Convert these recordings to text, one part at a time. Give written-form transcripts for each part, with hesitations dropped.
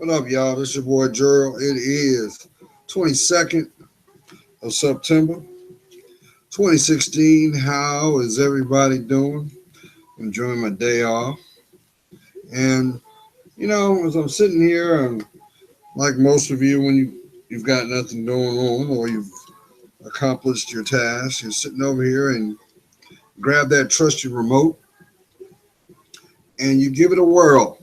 What up, y'all? This your boy Gerald. It is 22nd of September, 2016. How is everybody doing? Enjoying my day off. And, as I'm sitting here, and like most of you, when you've got nothing going on or you've accomplished your task, you're sitting over here and grab that trusty remote and you give it a whirl.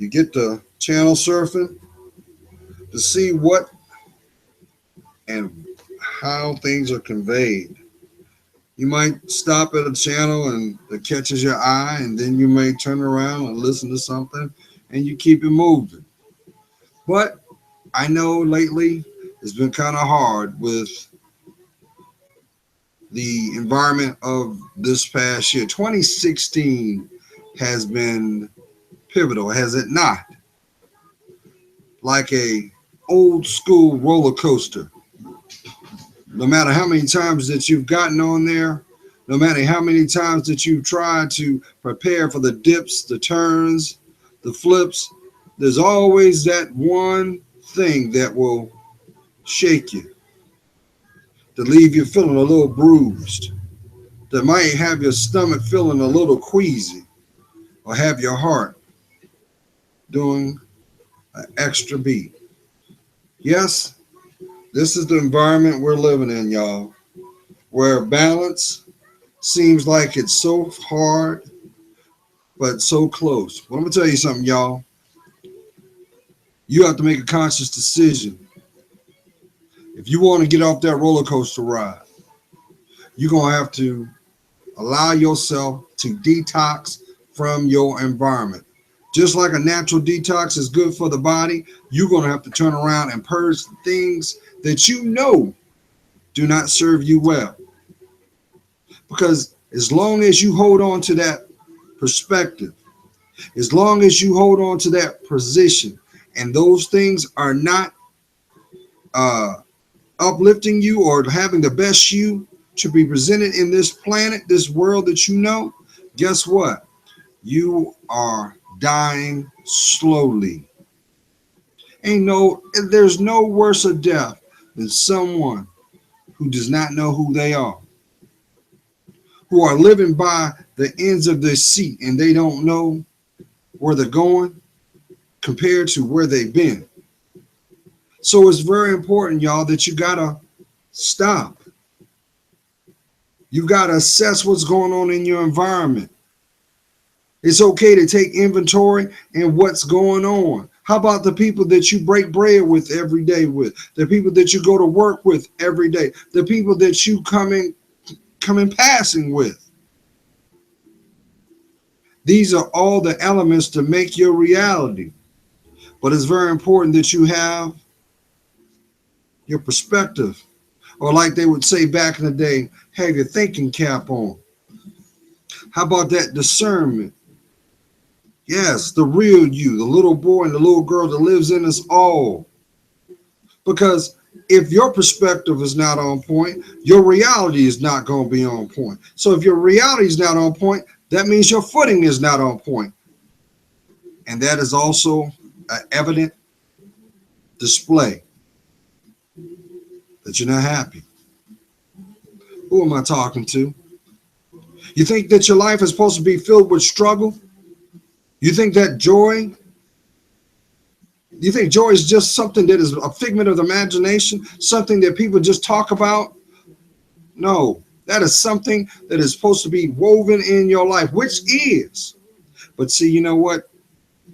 You get the channel surfing to see what and how things are conveyed. You might stop at a channel and that catches your eye, and then you may turn around and listen to something and you keep it moving. But I know lately it's been kind of hard with the environment of this past year. 2016 has been pivotal, has it not? Like a old school roller coaster. No matter how many times that you've gotten on there, no matter how many times that you've tried to prepare for the dips, the turns, the flips, there's always that one thing that will shake you, to leave you feeling a little bruised, that might have your stomach feeling a little queasy, or have your heart doing an extra beat. Yes, this is the environment we're living in, y'all, where balance seems like it's so hard, but so close. But I'm going to tell you something, y'all. You have to make a conscious decision. If you want to get off that roller coaster ride, you're going to have to allow yourself to detox from your environment. Just like a natural detox is good for the body, you're going to have to turn around and purge things that you know do not serve you well. Because as long as you hold on to that perspective, as long as you hold on to that position, and those things are not uh, uplifting you or having the best you to be presented in this planet, this world that you know, guess what? You are dying slowly. There's no worse a death than someone who does not know who they are, who are living by the ends of their seat and they don't know where they're going compared to where they've been. So it's very important, y'all, that you gotta stop. You gotta assess what's going on in your environment. It's okay to take inventory and what's going on. How about the people that you break bread with every day with, the people that you go to work with every day, the people that you come in passing with? These are all the elements to make your reality. But it's very important that you have your perspective, or like they would say back in the day, have your thinking cap on. How about that discernment? Yes, the real you, the little boy and the little girl that lives in us all. Because if your perspective is not on point, your reality is not going to be on point. So if your reality is not on point, that means your footing is not on point. And that is also an evident display that you're not happy. Who am I talking to? You think that your life is supposed to be filled with struggle? You think that joy? You think joy is just something that is a figment of the imagination? Something that people just talk about? No, that is something that is supposed to be woven in your life, which is. But see, you know what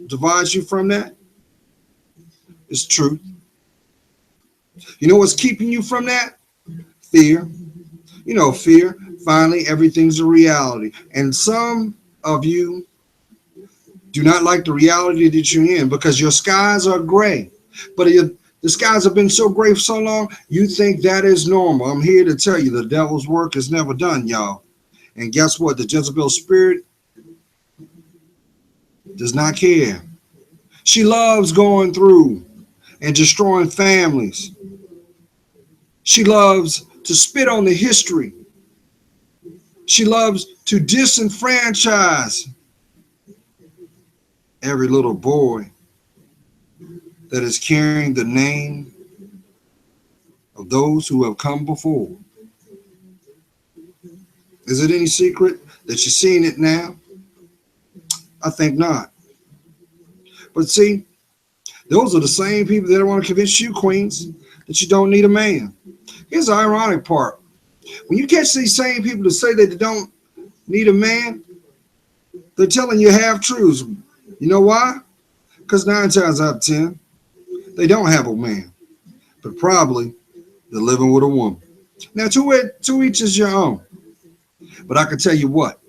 divides you from that? It's truth. You know what's keeping you from that? Fear. Fear. Finally, everything's a reality. And some of you do not like the reality that you're in because your skies are gray. But the skies have been so gray for so long, you think that is normal. I'm here to tell you the devil's work is never done, y'all. And guess what? The Jezebel spirit does not care. She loves going through and destroying families. She loves to spit on the history. She loves to disenfranchise every little boy that is carrying the name of those who have come before. Is it any secret that you're seeing it now? I think not. But see, those are the same people that want to convince you, queens, that you don't need a man. Here's the ironic part. When you catch these same people that say that they don't need a man, they're telling you half truths. You know why? Because 9 times out of 10, they don't have a man, but probably they're living with a woman. Now, to each is your own. But I can tell you what,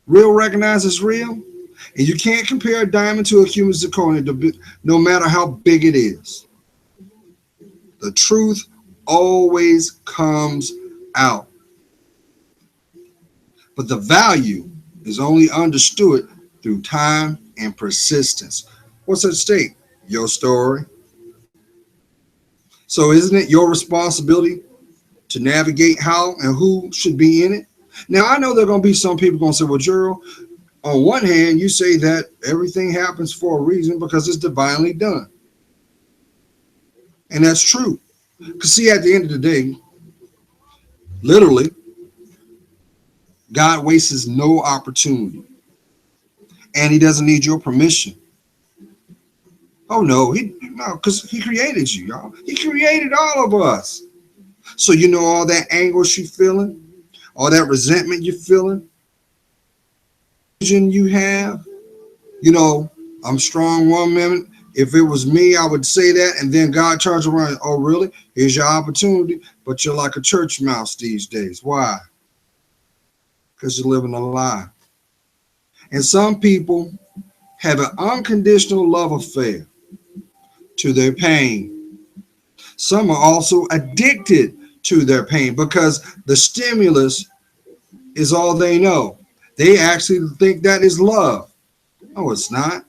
real recognizes real, and you can't compare a diamond to a human zirconia, no matter how big it is. The truth always comes out. But the value is only understood through time and persistence. What's at stake? Your story. So isn't it your responsibility to navigate how and who should be in it? Now, I know there are going to be some people going to say, well, Gerald, on one hand, you say that everything happens for a reason because it's divinely done. And that's true. Because see, at the end of the day, literally, God wastes no opportunity. And he doesn't need your permission. Oh, no, because he created you, y'all. He created all of us. So you know all that anguish you're feeling, all that resentment you're feeling, you have, I'm strong one minute. If it was me, I would say that, and then God turns around, oh, really? Here's your opportunity, but you're like a church mouse these days. Why? Because you're living a lie. And some people have an unconditional love affair to their pain. Some are also addicted to their pain because the stimulus is all they know. They actually think that is love. No, it's not.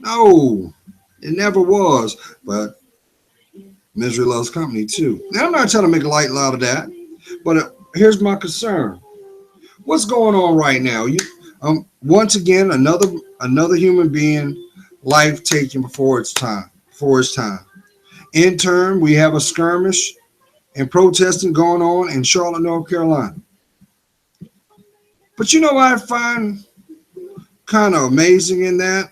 No, it never was. But misery loves company too. Now, I'm not trying to make a light out of that, but here's my concern. What's going on right now? Once again, another human being, life taken before its time. In turn, we have a skirmish and protesting going on in Charlotte, North Carolina. But you know what I find kind of amazing in that?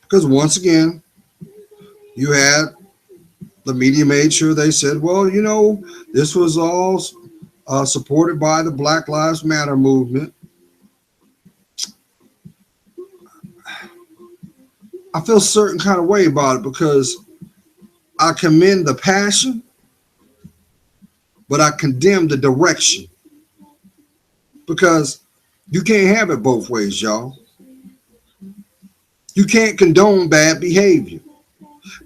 Because once again, you had the media made sure they said, well, this was all supported by the Black Lives Matter movement. I feel a certain kind of way about it because I commend the passion, but I condemn the direction. Because you can't have it both ways, y'all. You can't condone bad behavior.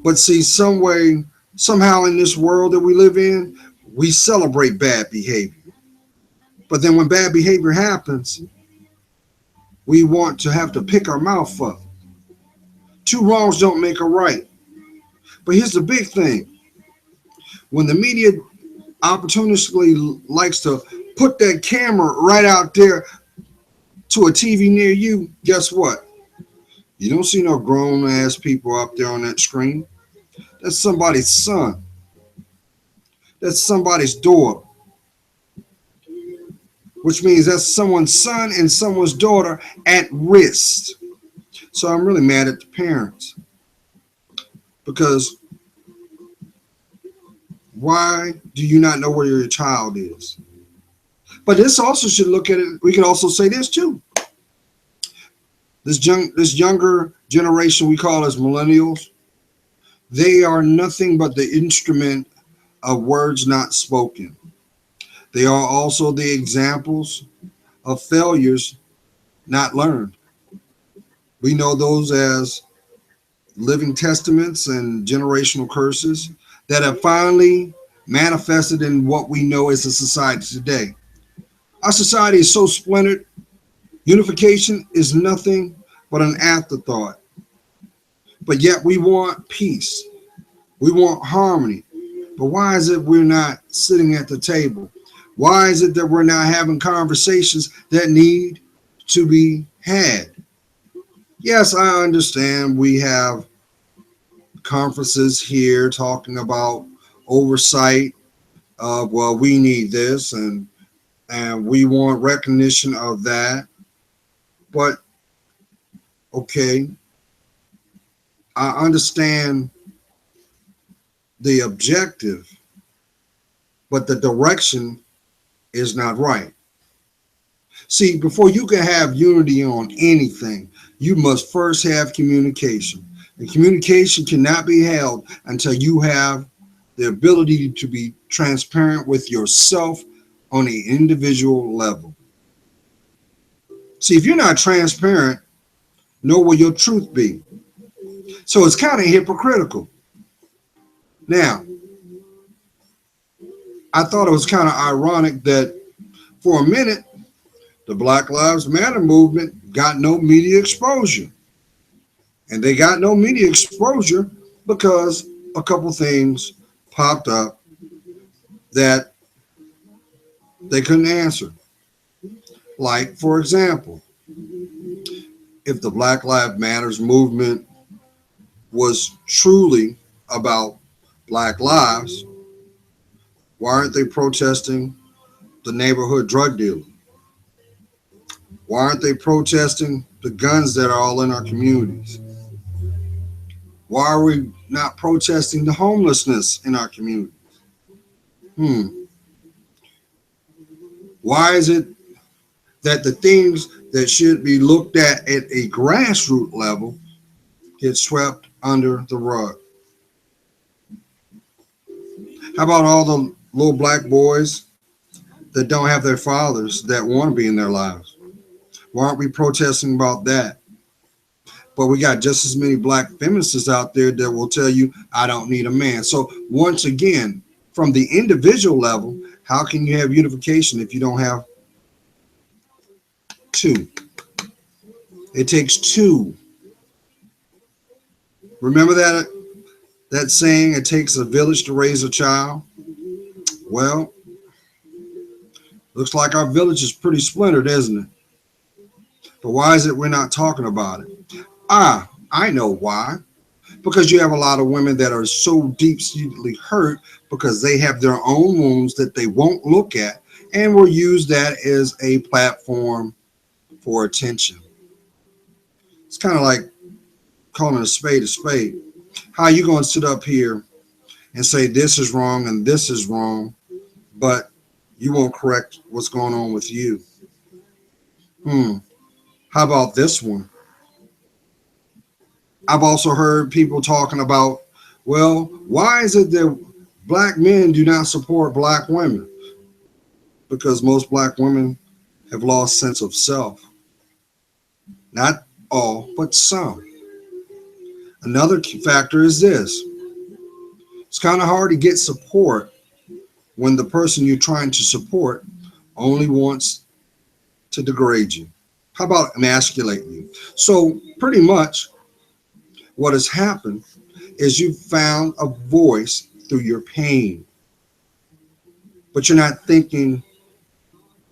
But see, somehow in this world that we live in, we celebrate bad behavior. But then when bad behavior happens, we want to have to pick our mouth up. Two wrongs don't make a right. But here's the big thing. When the media opportunistically likes to put that camera right out there to a TV near you, guess what? You don't see no grown-ass people up there on that screen. That's somebody's son. That's somebody's daughter. Which means that's someone's son and someone's daughter at risk. So I'm really mad at the parents. Because why do you not know where your child is? But this also should look at it. We can also say this too. This younger generation we call as millennials, they are nothing but the instrument of words not spoken. They are also the examples of failures not learned. We know those as living testaments and generational curses that have finally manifested in what we know as a society today. Our society is so splintered. Unification is nothing but an afterthought. But yet we want peace. We want harmony. But why is it we're not sitting at the table? Why is it that we're not having conversations that need to be had? Yes, I understand we have conferences here talking about oversight of, well, we need this and we want recognition of that. But okay, I understand the objective, but the direction is not right. See, before you can have unity on anything, you must first have communication. And communication cannot be held until you have the ability to be transparent with yourself on an individual level. See, if you're not transparent, nor will your truth be. So it's kind of hypocritical. Now, I thought it was kind of ironic that for a minute, the Black Lives Matter movement got no media exposure. And they got no media exposure because a couple things popped up that they couldn't answer. Like, for example, if the Black Lives Matters movement was truly about Black lives, why aren't they protesting the neighborhood drug dealer? Why aren't they protesting the guns that are all in our communities? Why are we not protesting the homelessness in our community? Hmm. Why is it that the things that should be looked at a grassroots level get swept under the rug? How about all the little black boys that don't have their fathers that want to be in their lives? Why aren't we protesting about that? But we got just as many black feminists out there that will tell you, I don't need a man. So once again, from the individual level, how can you have unification if you don't have two? It takes two. Remember that saying, it takes a village to raise a child? Well, looks like our village is pretty splintered, isn't it? But why is it we're not talking about it? I know why. Because you have a lot of women that are so deeply hurt because they have their own wounds that they won't look at and will use that as a platform for attention. It's kind of like calling a spade a spade. How are you going to sit up here and say this is wrong and this is wrong, but you won't correct what's going on with you? Hmm. How about this one? I've also heard people talking about, well, why is it that black men do not support black women? Because most black women have lost sense of self. Not all, but some. Another key factor is this. It's kind of hard to get support when the person you're trying to support only wants to degrade you. How about emasculate you? So pretty much what has happened is you found a voice through your pain, but you're not thinking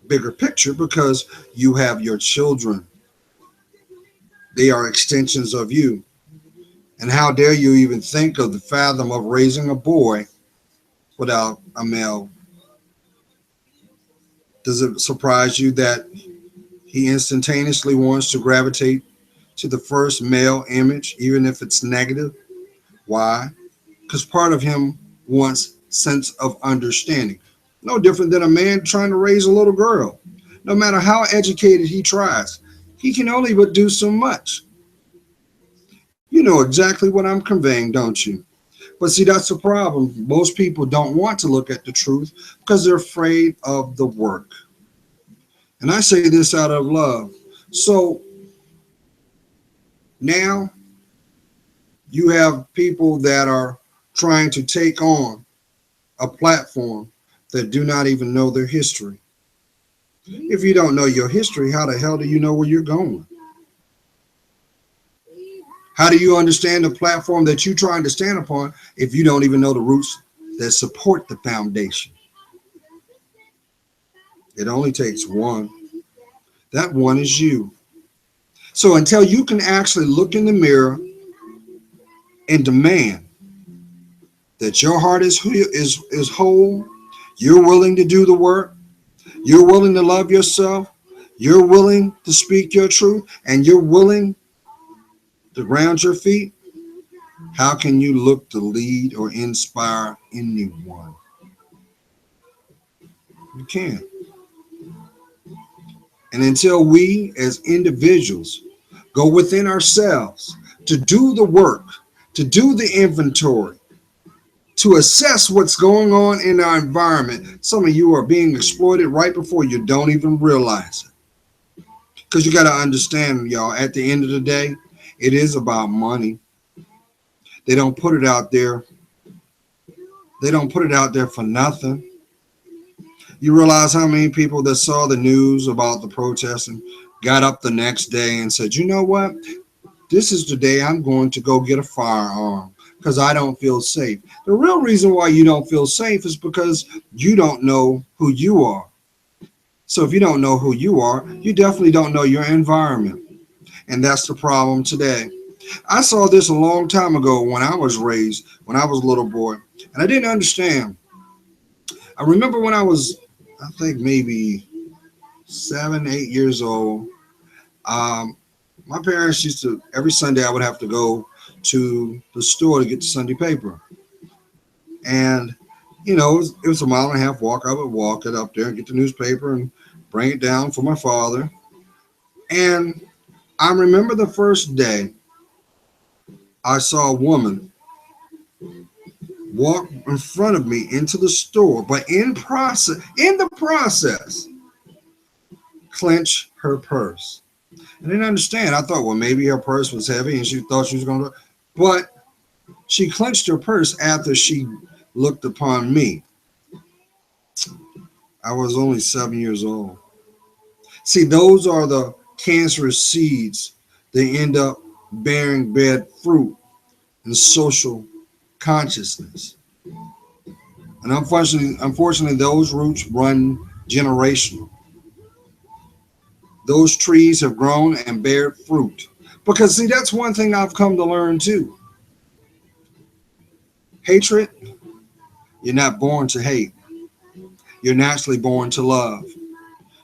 bigger picture because you have your children. They are extensions of you. And how dare you even think of the fathom of raising a boy without a male? Does it surprise you that he instantaneously wants to gravitate to the first male image, even if it's negative? Why? Because part of him wants sense of understanding. No different than a man trying to raise a little girl. No matter how educated he tries, he can only but do so much. You know exactly what I'm conveying, don't you? But see, that's the problem. Most people don't want to look at the truth because they're afraid of the work. And I say this out of love. So now you have people that are trying to take on a platform that do not even know their history. If you don't know your history, how the hell do you know where you're going? How do you understand the platform that you're trying to stand upon if you don't even know the roots that support the foundation? It only takes one. That one is you. So until you can actually look in the mirror and demand that your heart is whole, you're willing to do the work, you're willing to love yourself, you're willing to speak your truth, and you're willing to ground your feet, how can you look to lead or inspire anyone? You can't. And until we as individuals go within ourselves to do the work, to do the inventory, to assess what's going on in our environment, some of you are being exploited right before you don't even realize it. Because you got to understand, y'all, at the end of the day, it is about money. They don't put it out there. They don't put it out there for nothing. You realize how many people that saw the news about the protest and got up the next day and said, you know what? This is the day I'm going to go get a firearm because I don't feel safe. The real reason why you don't feel safe is because you don't know who you are. So if you don't know who you are, you definitely don't know your environment. And that's the problem today. I saw this a long time ago when I was raised, when I was a little boy, and I didn't understand. I remember when I was, I think maybe 7, 8 years old. Um, my parents used to, every Sunday I would have to go to the store to get the Sunday paper. And, it was a mile and a half walk. I would walk it up there and get the newspaper and bring it down for my father. And I remember the first day I saw a woman walk in front of me into the store, but in the process, clench her purse. I didn't understand. I thought, well, maybe her purse was heavy and she thought she was going to, but she clenched her purse after she looked upon me. I was only 7 years old. See, those are the cancerous seeds. They end up bearing bad fruit in social consciousness. And unfortunately, those roots run generational. Those trees have grown and bear fruit. Because, see, that's one thing I've come to learn too. Hatred, you're not born to hate. You're naturally born to love.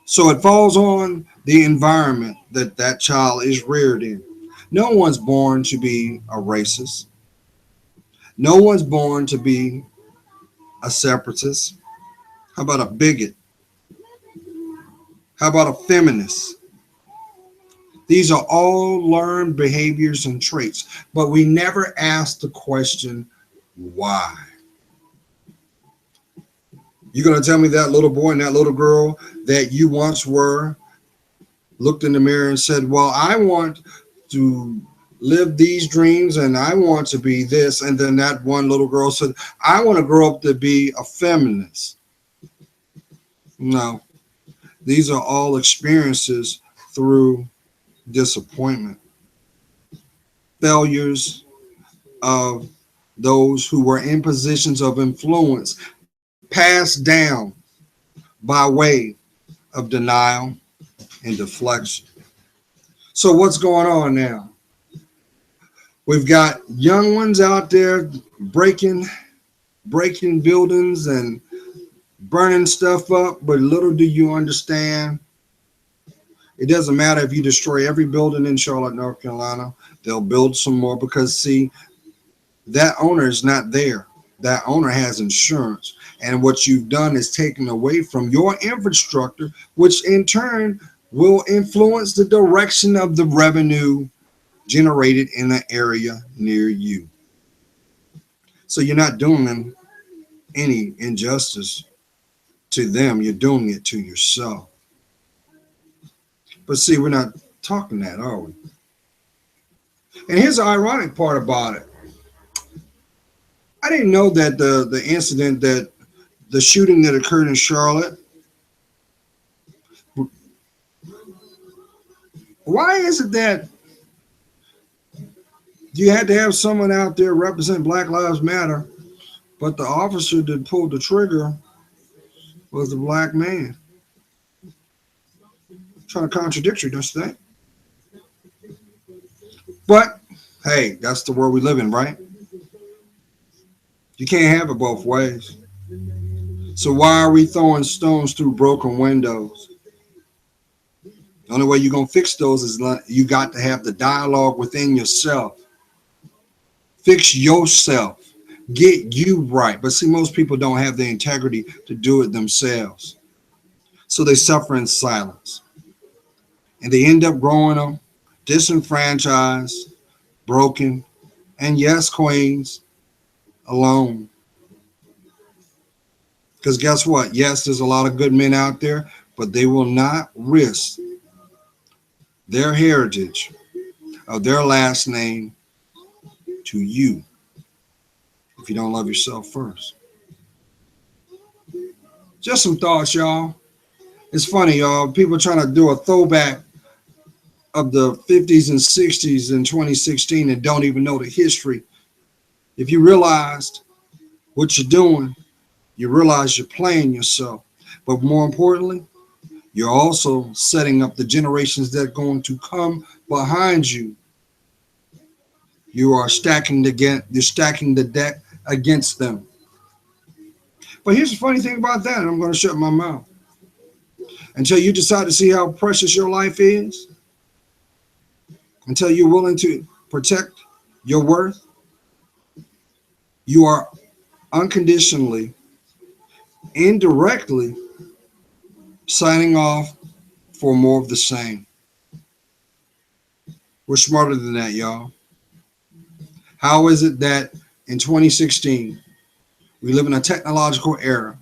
So it falls on the environment that that child is reared in. No one's born to be a racist. No one's born to be a separatist. How about a bigot? How about a feminist? These are all learned behaviors and traits, but we never ask the question, why? You're going to tell me that little boy and that little girl that you once were looked in the mirror and said, well, I want to live these dreams and I want to be this. And then that one little girl said, I want to grow up to be a feminist. No, these are all experiences through disappointment, failures of those who were in positions of influence, passed down by way of denial and deflection. So what's going on now? We've got young ones out there breaking buildings and burning stuff up, but little do you understand, it doesn't matter if you destroy every building in Charlotte, North Carolina, they'll build some more because, see, that owner is not there. That owner has insurance. And what you've done is taken away from your infrastructure, which in turn will influence the direction of the revenue generated in the area near you. So you're not doing them any injustice to them. You're doing it to yourself. But see, we're not talking that, are we? And here's the ironic part about it. I didn't know that the incident, that the shooting that occurred in Charlotte, why is it that you had to have someone out there represent Black Lives Matter, but the officer that pulled the trigger was a black man? I'm trying to contradict you, don't you think? But hey, that's the world we live in, right? You can't have it both ways. So why are we throwing stones through broken windows? The only way you're going to fix those is you got to have the dialogue within yourself. Fix yourself. Get you right. But see, most people don't have the integrity to do it themselves. So they suffer in silence. And they end up growing up disenfranchised, broken, and yes, queens, alone. Because guess what? Yes, there's a lot of good men out there, but they will not risk their heritage of their last name to you if you don't love yourself first. Just some thoughts, y'all. It's funny, y'all. People trying to do a throwback of the 50s and 60s in 2016 and don't even know the history. If you realized what you're doing, you realize you're playing yourself. But more importantly, you're also setting up the generations that are going to come behind you. You are you're stacking the deck against them. But here's the funny thing about that, and I'm going to shut my mouth. Until you decide to see how precious your life is, until you're willing to protect your worth, you are unconditionally, indirectly signing off for more of the same. We're smarter than that, y'all. How is it that in 2016, we live in a technological era,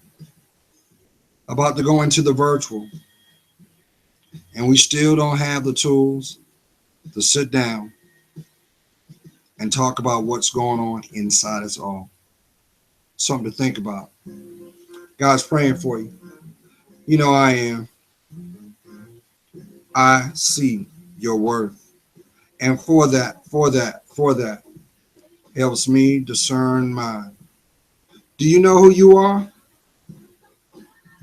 about to go into the virtual, and we still don't have the tools to sit down and talk about what's going on inside us all? Something to think about. God's praying for you. You know I am. I see your worth. And for that helps me discern mine. Do you know who you are?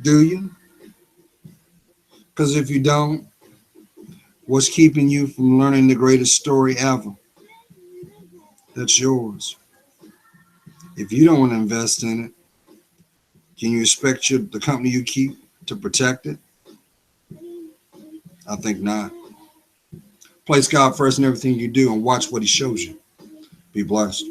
Do you? Because if you don't, what's keeping you from learning the greatest story ever? That's yours. If you don't want to invest in it, can you expect the company you keep to protect it? I think not. Place God first in everything you do and watch what he shows you. Be blessed.